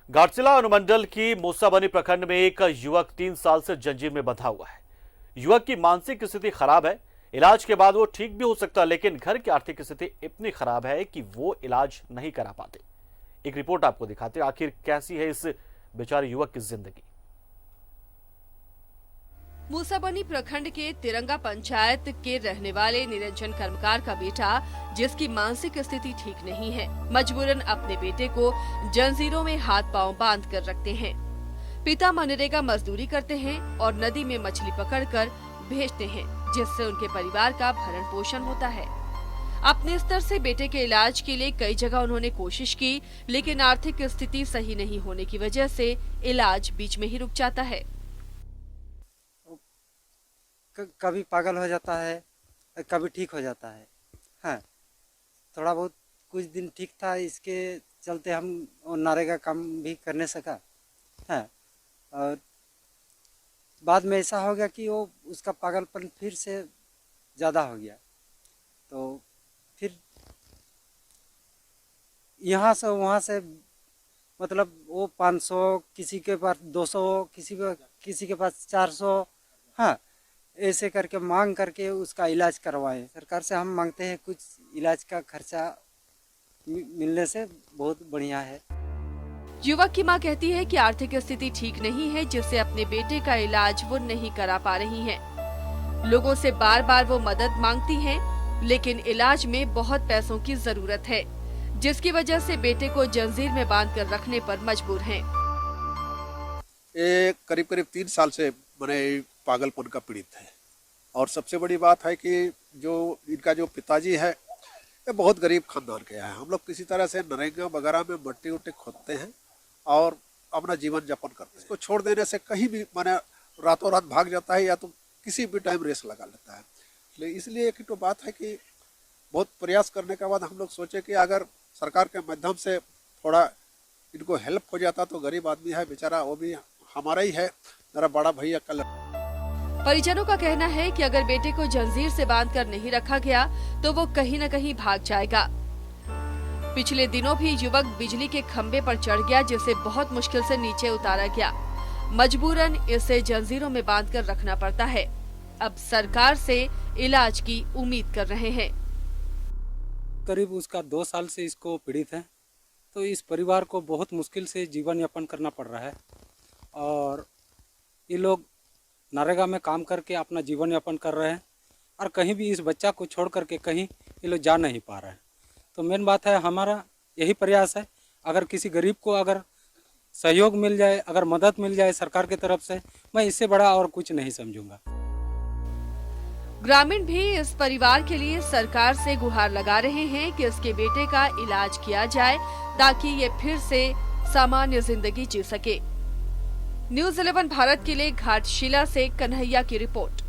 घाटशिला अनुमंडल की मूसाबनी प्रखंड में एक युवक 3 साल से जंजीर में बंधा हुआ है। युवक की मानसिक स्थिति खराब है। इलाज के बाद वो ठीक भी हो सकता है, लेकिन घर की आर्थिक स्थिति इतनी खराब है कि वो इलाज नहीं करा पाते। एक रिपोर्ट आपको दिखाते हैं आखिर कैसी है इस बेचारे युवक की जिंदगी। मूसाबनी प्रखंड के तिरंगा पंचायत के रहने वाले निरंजन कर्मकार का बेटा, जिसकी मानसिक स्थिति ठीक नहीं है, मजबूरन अपने बेटे को जंजीरों में हाथ पांव बांध कर रखते हैं। पिता मनरेगा मजदूरी करते हैं और नदी में मछली पकड़कर भेजते हैं, जिससे उनके परिवार का भरण पोषण होता है। अपने स्तर से बेटे के इलाज के लिए कई जगह उन्होंने कोशिश की, लेकिन आर्थिक स्थिति सही नहीं होने की वजह से इलाज बीच में ही रुक जाता है। कभी पागल हो जाता है, कभी ठीक हो जाता है। हाँ, थोड़ा बहुत कुछ दिन ठीक था, इसके चलते हम नरेगा काम भी करने सका। हाँ, और बाद में ऐसा हो गया कि वो उसका पागलपन फिर से ज़्यादा हो गया, तो फिर यहाँ से वहाँ से मतलब वो 500, किसी के पास 200, किसी के पास 400, हाँ, ऐसे करके मांग करके उसका इलाज करवाएं। सरकार से हम मांगते हैं कुछ इलाज का खर्चा मिलने से बहुत बढ़िया है। युवक की मां कहती है कि आर्थिक स्थिति ठीक नहीं है, जिससे अपने बेटे का इलाज वो नहीं करा पा रही हैं। लोगों से बार बार वो मदद मांगती हैं, लेकिन इलाज में बहुत पैसों की जरूरत है, जिसकी वजह से बेटे को जंजीर में बांधकर रखने पर मजबूर हैं। ये करीब 3 साल से मैंने पागलपन का पीड़ित है। और सबसे बड़ी बात है कि जो इनका जो पिताजी है, ये बहुत गरीब खानदान के है। हम लोग किसी तरह से नरेगा वगैरह में मट्टी उट्टी खोदते हैं और अपना जीवन यापन करते हैं। इसको छोड़ देने से कहीं भी माने रातों रात भाग जाता है, या तो किसी भी टाइम रेस लगा लेता है। इसलिए एक तो बात है कि बहुत प्रयास करने के बाद हम लोग सोचे कि अगर सरकार के माध्यम से थोड़ा इनको हेल्प हो जाता तो गरीब आदमी है बेचारा, वो भी हमारा ही है, मेरा बड़ा भैया का। परिजनों का कहना है कि अगर बेटे को जंजीर से बांधकर नहीं रखा गया तो वो कहीं न कहीं भाग जाएगा। पिछले दिनों भी युवक बिजली के खंभे पर चढ़ गया, जिसे बहुत मुश्किल से नीचे उतारा गया। मजबूरन इसे जंजीरों में बांधकर रखना पड़ता है। अब सरकार से इलाज की उम्मीद कर रहे हैं। करीब उसका 2 साल से इसको पीड़ित है, तो इस परिवार को बहुत मुश्किल से जीवन यापन करना पड़ रहा है। और ये लोग नरेगा में काम करके अपना जीवन यापन कर रहे हैं, और कहीं भी इस बच्चा को छोड़ करके कहीं ये लोग जा नहीं पा रहे हैं। तो मेन बात है, हमारा यही प्रयास है, अगर किसी गरीब को अगर सहयोग मिल जाए, अगर मदद मिल जाए सरकार की तरफ से, मैं इससे बड़ा और कुछ नहीं समझूंगा। ग्रामीण भी इस परिवार के लिए सरकार से गुहार लगा रहे हैं कि इसके बेटे का इलाज किया जाए, ताकि ये फिर से सामान्य जिंदगी जी सके। न्यूज़ 11 भारत के लिए घाटशिला से कन्हैया की रिपोर्ट।